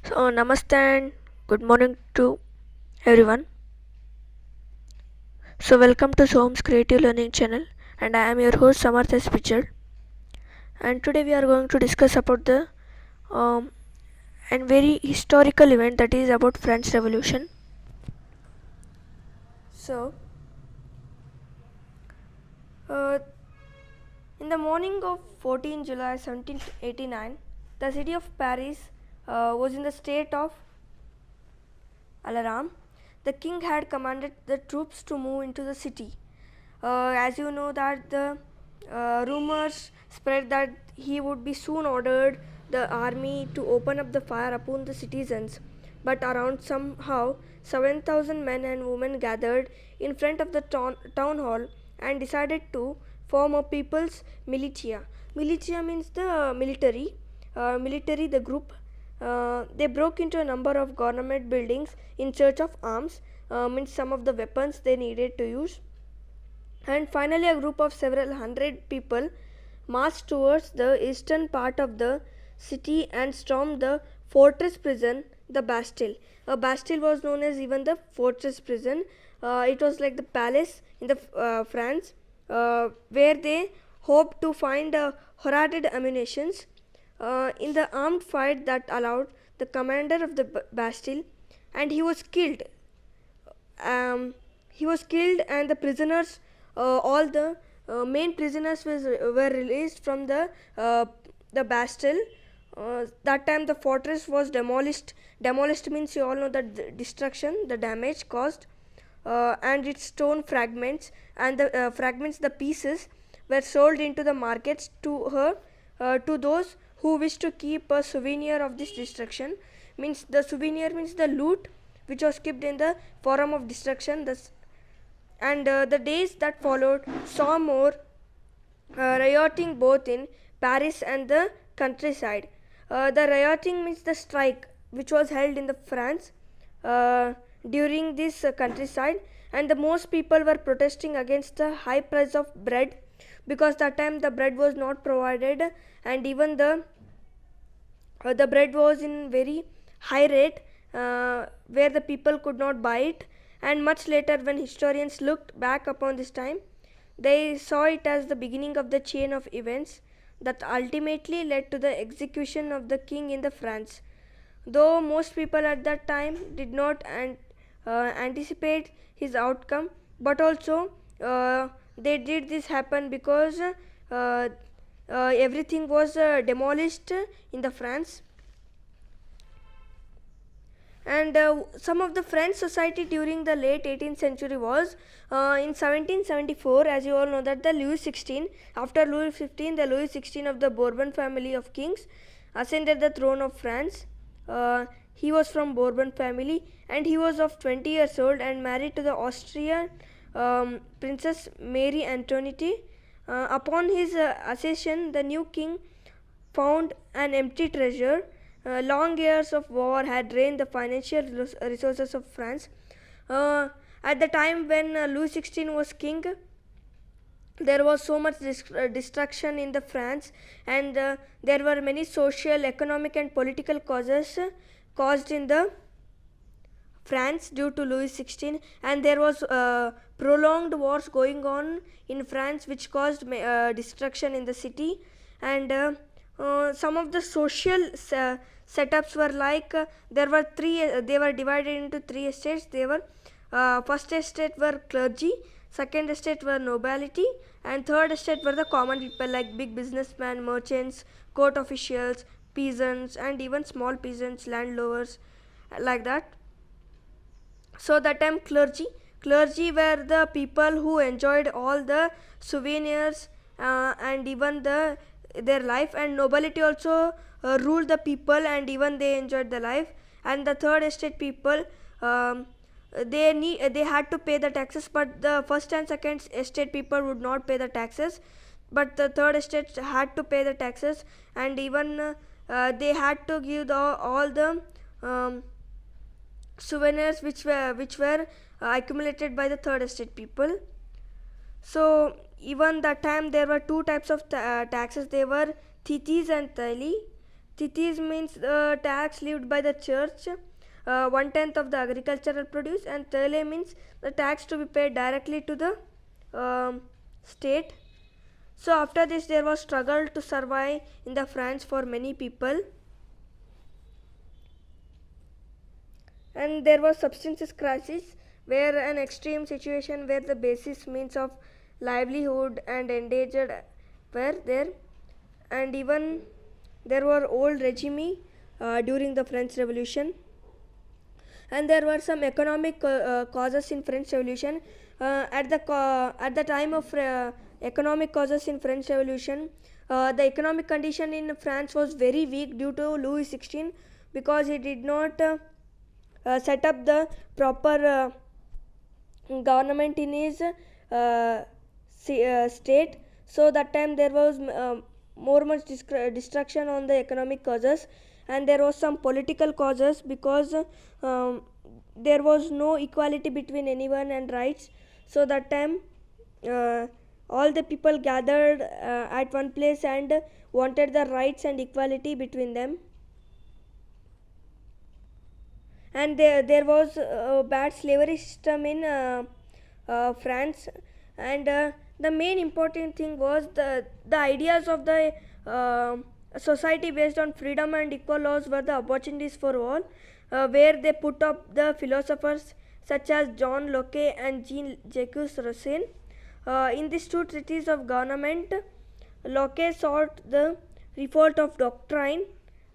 So, namaste and good morning to everyone. So, welcome to Soham's Creative Learning Channel, and I am your host Samarth S. Pichard. And today we are going to discuss about the um, and very historical event that is about French Revolution. So, uh, in the morning of 14 July 1789, the city of Paris was in the state of alarm. The king had commanded the troops to move into the city. As you know that the rumors spread that he would be soon ordered the army to open up the fire upon the citizens, but around somehow 7,000 men and women gathered in front of the town hall and decided to form a people's militia. Militia means the military the group. They broke into a number of government buildings in search of arms, means some of the weapons they needed to use. And finally, a group of several hundred people marched towards the eastern part of the city and stormed the fortress prison, the Bastille. A Bastille was known as even the fortress prison. It was like the palace in the France, where they hoped to find hoarded ammunitions. In the armed fight that allowed the commander of the Bastille, and he was killed. He was killed, and the prisoners, all the main prisoners, were released from the Bastille. That time the fortress was demolished. Demolished means you all know that the destruction, the damage caused, and its stone fragments and the fragments, the pieces, were sold into the markets to those who wish to keep a souvenir of this destruction. Means the souvenir means the loot which was kept in the forum of destruction. And the days that followed saw more rioting both in Paris and the countryside. The rioting means the strike which was held in the France during this countryside, and the most people were protesting against the high price of bread, because that time the bread was not provided, and even the bread was in very high rate, where the people could not buy it. And much later, when historians looked back upon this time, they saw it as the beginning of the chain of events that ultimately led to the execution of the king in the France. Though most people at that time did not anticipate his outcome, but also they did this happen because everything was demolished in the France. And some of the French society during the late 18th century was in 1774, as you all know that the Louis XVI, after Louis XV, the Louis XVI of the Bourbon family of kings ascended the throne of France. He was from Bourbon family, and he was of 20 years old and married to the Austrian Princess Mary Antoinette. Upon his accession, the new king found an empty treasure. Long years of war had drained the financial resources of France. At the time when Louis XVI was king, there was so much destruction in the France, and there were many social, economic, and political causes caused in the France due to Louis XVI, and there was prolonged wars going on in France which caused destruction in the city. And some of the social setups were like, there were three, they were divided into three estates. They were first estate were clergy, second estate were nobility, and third estate were the common people like big businessmen, merchants, court officials, peasants, and even small peasants, landowners, like that. So that time clergy were the people who enjoyed all the souvenirs and even their life, and nobility also ruled the people, and even they enjoyed the life. And the third estate people, um, they had to pay the taxes, but the first and second estate people would not pay the taxes, but the third estate had to pay the taxes. And even they had to give all the um, souvenirs which were accumulated by the third estate people. So even that time there were two types of taxes. They were titis and tali. Stithis means tax levied by the church, 1/10 of the agricultural produce, and Thele means the tax to be paid directly to the state. So after this there was struggle to survive in the France for many people, and there was subsistence crisis, where an extreme situation where the basis means of livelihood and endangered were there, and even there were old regime during the French Revolution, and there were some economic causes in French Revolution. At the time of economic causes in French Revolution, the economic condition in France was very weak due to Louis XVI, because he did not set up the proper government in his state. So that time there was much destruction on the economic causes, and there was some political causes, because there was no equality between anyone and rights. So that time all the people gathered at one place and wanted the rights and equality between them. And there was a bad slavery system in France, and the main important thing was the ideas of the society based on freedom and equal laws were the opportunities for all, where they put up the philosophers such as John Locke and Jean-Jacques Rousseau. In these two treatises of government, Locke sought the revolt of doctrine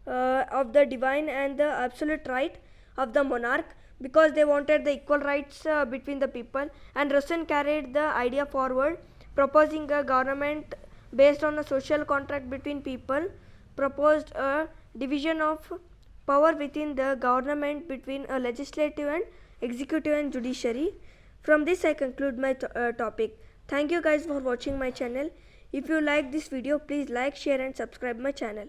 of the divine and the absolute right of the monarch, because they wanted the equal rights between the people, and Rousseau carried the idea forward, proposing a government based on a social contract between people, proposed a division of power within the government between a legislative and executive and judiciary. From this I conclude my topic. Thank you guys for watching my channel. If you like this video, please like, share and subscribe my channel.